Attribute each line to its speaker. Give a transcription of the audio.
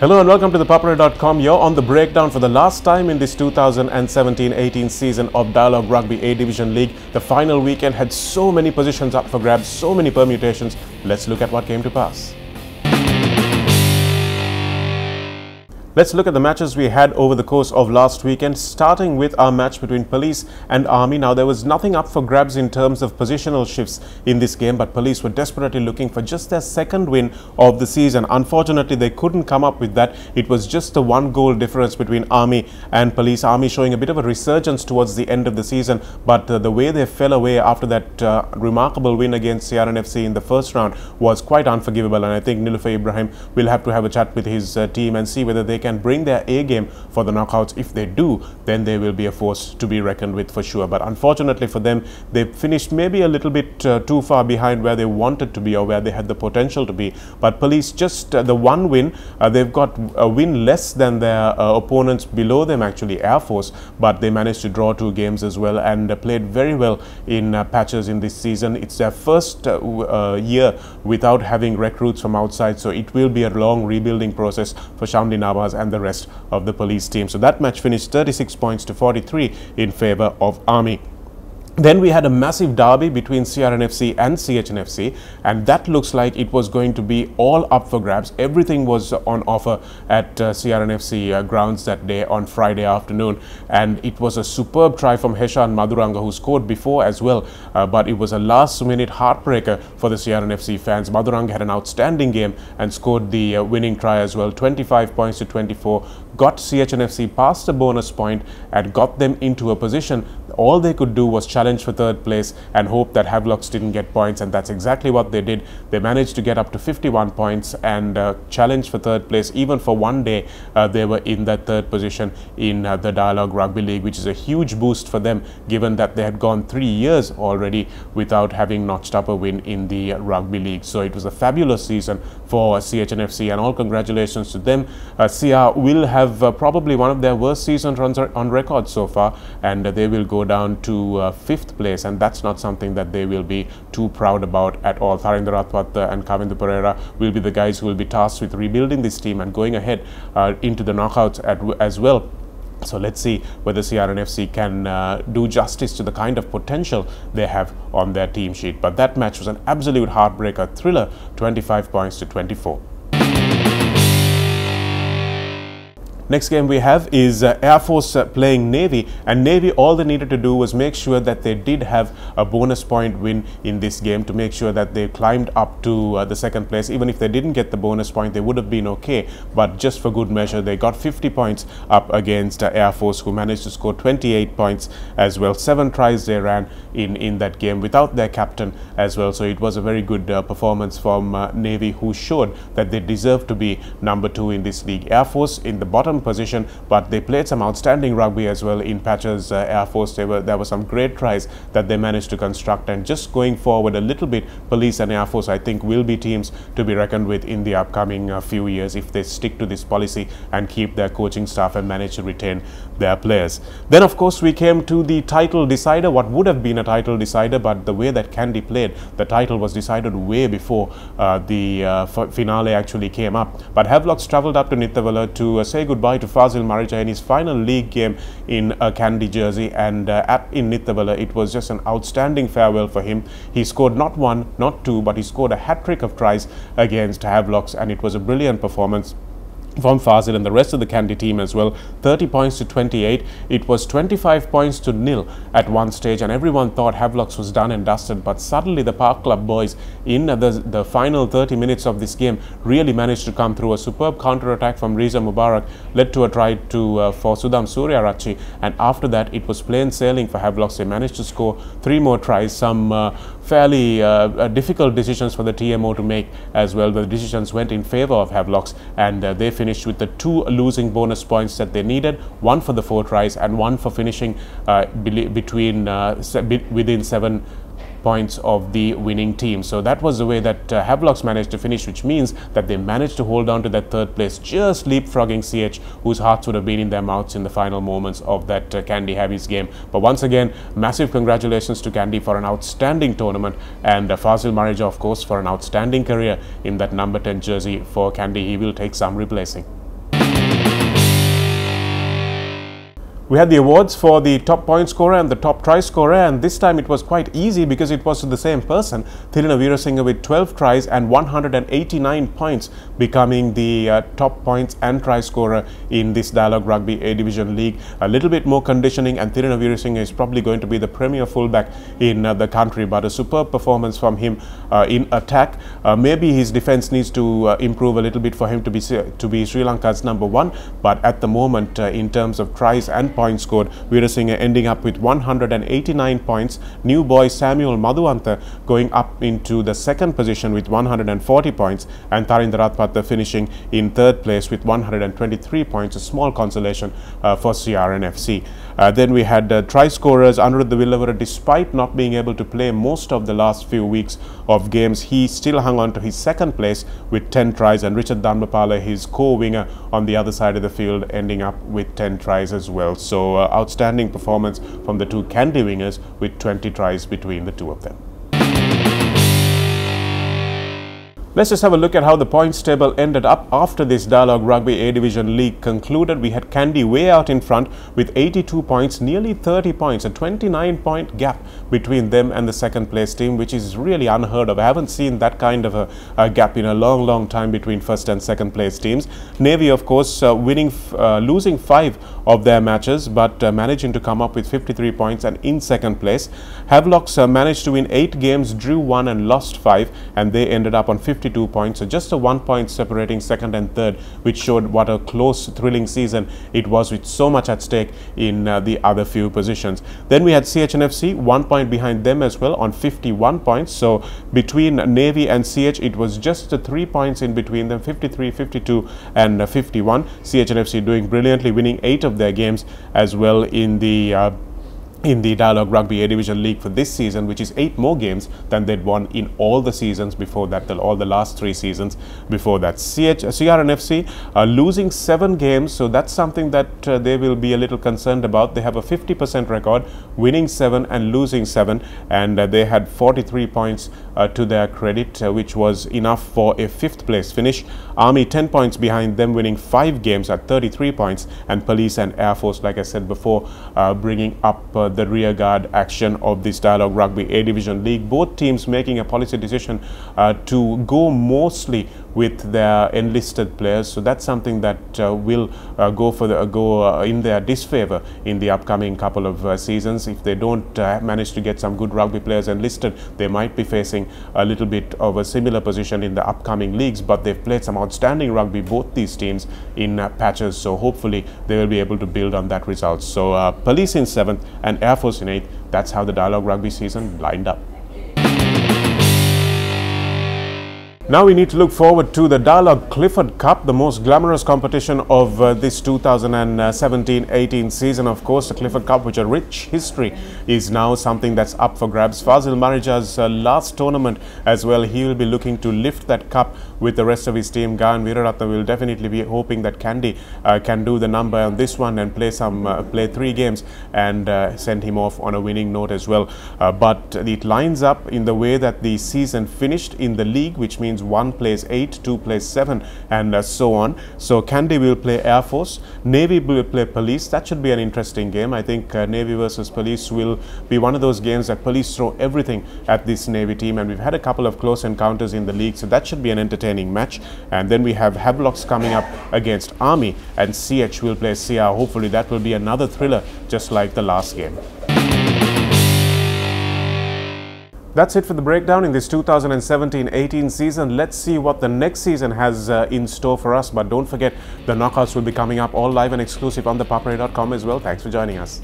Speaker 1: Hello and welcome to ThePapare.com. You're on the breakdown for the last time in this 2017-18 season of Dialog Rugby A Division League. The final weekend had so many positions up for grabs, so many permutations. Let's look at what came to pass. Let's look at the matches we had over the course of last weekend, starting with our match between Police and Army. Now, there was nothing up for grabs in terms of positional shifts in this game, but Police were desperately looking for just their second win of the season. Unfortunately, they couldn't come up with that. It was just a one-goal difference between Army and Police. Army showing a bit of a resurgence towards the end of the season, but the way they fell away after that remarkable win against CR&FC in the first round was quite unforgivable, and I think Nilofer Ibrahim will have to have a chat with his team and see whether they can bring their A game for the knockouts. If they do, then they will be a force to be reckoned with for sure. But unfortunately for them, they finished maybe a little bit too far behind where they wanted to be or where they had the potential to be. But Police, just the one win, they've got a win less than their opponents below them, actually Air Force, but they managed to draw 2 games as well and played very well in patches in this season. It's their first year without having recruits from outside, so it will be a long rebuilding process for Shamli Nawaz and the rest of the Police team. So that match finished 36 points to 43 in favor of Army. Then we had a massive derby between CR&FC and CH&FC, and that looks like it was going to be all up for grabs. Everything was on offer at CR&FC grounds that day on Friday afternoon, and it was a superb try from Heshan Maduranga, who scored before as well, but it was a last-minute heartbreaker for the CR&FC fans. Maduranga had an outstanding game and scored the winning try as well. 25 points to 24, got CH&FC past the bonus point and got them into a position. All they could do was challenge for third place and hope that Havelocks didn't get points, and that's exactly what they did. They managed to get up to 51 points and challenge for third place. Even for one day, they were in that third position in the Dialog Rugby League, which is a huge boost for them, given that they had gone 3 years already without having notched up a win in the Rugby League. So it was a fabulous season for CH&FC, and all congratulations to them. CR will have probably one of their worst season runs on record so far, and they will go down to 5th place, and that's not something that they will be too proud about at all. Tharinder Rathwath and Kavindu Pereira will be the guys who will be tasked with rebuilding this team and going ahead into the knockouts as well. So let's see whether CR&FC can do justice to the kind of potential they have on their team sheet. But that match was an absolute heartbreaker, thriller, 25 points to 24. Next game we have is Air Force playing Navy, and Navy, all they needed to do was make sure that they did have a bonus point win in this game to make sure that they climbed up to the second place. Even if they didn't get the bonus point, they would have been okay, but just for good measure, they got 50 points up against Air Force, who managed to score 28 points as well. 7 tries they ran in that game without their captain as well, so it was a very good performance from Navy, who showed that they deserve to be number 2 in this league. Air Force in the bottom position, but they played some outstanding rugby as well in patches. Air Force, there were some great tries that they managed to construct, and just going forward a little bit, Police and Air Force, I think, will be teams to be reckoned with in the upcoming few years if they stick to this policy and keep their coaching staff and manage to retain their players. Then of course we came to the title decider, what would have been a title decider, but the way that Kandy played, the title was decided way before the finale actually came up. But Havelocks travelled up to Nithavala to say goodbye to Fazil Marija in his final league game in a Kandy jersey, and in Nithavala it was just an outstanding farewell for him. He scored not 1, not 2, but he scored a hat-trick of tries against Havelocks, and it was a brilliant performance from Fazil and the rest of the Kandy team as well. 30 points to 28. It was 25 points to 0 at one stage, and everyone thought Havelocks was done and dusted, but suddenly the Park Club boys in the final 30 minutes of this game really managed to come through. A superb counter-attack from Riza Mubarak led to a try for Sudham Suryarachi, and after that it was plain sailing for Havelocks. They managed to score 3 more tries, some fairly difficult decisions for the TMO to make as well. The decisions went in favor of Havelocks, and they finished with the 2 losing bonus points that they needed, 1 for the 4 tries and 1 for finishing within 7 points of the winning team. So that was the way that Havelocks managed to finish, which means that they managed to hold on to that third place, just leapfrogging CH, whose hearts would have been in their mouths in the final moments of that Kandy Havies game. But once again, massive congratulations to Kandy for an outstanding tournament, and Fazil Marija, of course, for an outstanding career in that number 10 jersey for Kandy. He will take some replacing. We had the awards for the top point scorer and the top try scorer, and this time it was quite easy because it was to the same person, Thirina Veerasinghe, with 12 tries and 189 points, becoming the top points and try scorer in this Dialog Rugby A Division League. A little bit more conditioning and Thirina Veerasinghe is probably going to be the premier fullback in the country, but a superb performance from him in attack. Maybe his defence needs to improve a little bit for him to be Sri Lanka's number one, but at the moment in terms of tries and points scored, Veerasinghe ending up with 189 points. New boy Samuel Madhuwantha going up into the second position with 140 points, and Tharinda Ratpatha finishing in third place with 123 points, a small consolation for CR&FC. Then we had try scorers. Anuruddha Villavara, despite not being able to play most of the last few weeks of games, he still hung on to his second place with 10 tries, and Richard Dhanmapala, his co-winger on the other side of the field, ending up with 10 tries as well. So outstanding performance from the two Kandy wingers with 20 tries between the two of them. Let's just have a look at how the points table ended up after this Dialog Rugby A Division League concluded. We had Kandy way out in front with 82 points, nearly 30 points, a 29-point gap between them and the second place team, which is really unheard of. I haven't seen that kind of a gap in a long time between first and second place teams. Navy, of course, losing 5 of their matches, but managing to come up with 53 points and in second place. Havelocks managed to win 8 games, drew 1 and lost 5, and they ended up on 52 points, so just a 1 point separating second and third, which showed what a close, thrilling season it was, with so much at stake in the other few positions. Then we had CH&FC 1 point behind them as well on 51 points. So between Navy and CH, it was just 3 points in between them, 53, 52 and 51. CH&FC doing brilliantly, winning 8 of their games as well in the Dialog Rugby A Division League for this season, which is 8 more games than they'd won in all the seasons before that, all the last 3 seasons before that. CR&FC losing 7 games, so that's something that they will be a little concerned about. They have a 50% record, winning 7 and losing 7, and they had 43 points to their credit, which was enough for a 5th place finish. Army 10 points behind them, winning 5 games at 33 points, and Police and Air Force, like I said before, bringing up the rear guard action of this Dialog Rugby A Division League. Both teams making a policy decision to go mostly with their enlisted players, so that's something that will go in their disfavor in the upcoming couple of seasons. If they don't manage to get some good rugby players enlisted, they might be facing a little bit of a similar position in the upcoming leagues, but they've played some outstanding rugby, both these teams, in patches, so hopefully they will be able to build on that result. So Police in 7th and Air Force in 8th. That's how the Dialog Rugby season lined up. Now we need to look forward to the Dialog Clifford Cup, the most glamorous competition of this 2017-18 season. Of course, the Clifford Cup, which a rich history, is now something that's up for grabs. Fazil Marija's last tournament as well. He will be looking to lift that cup with the rest of his team. Gayan Weeraratne will definitely be hoping that Kandy can do the number on this one and play 3 games and send him off on a winning note as well. But it lines up in the way that the season finished in the league, which means 1 plays 8, 2 plays 7, and so on. So Kandy will play Air Force, Navy will play Police. That should be an interesting game. I think Navy versus Police will be one of those games that Police throw everything at this Navy team, and we've had a couple of close encounters in the league, so that should be an entertaining match. And then we have Havelocks coming up against Army, and CH will play CR. Hopefully that will be another thriller, just like the last game. That's it for the breakdown in this 2017-18 season. Let's see what the next season has in store for us. But don't forget, the knockouts will be coming up all live and exclusive on thepapare.com as well. Thanks for joining us.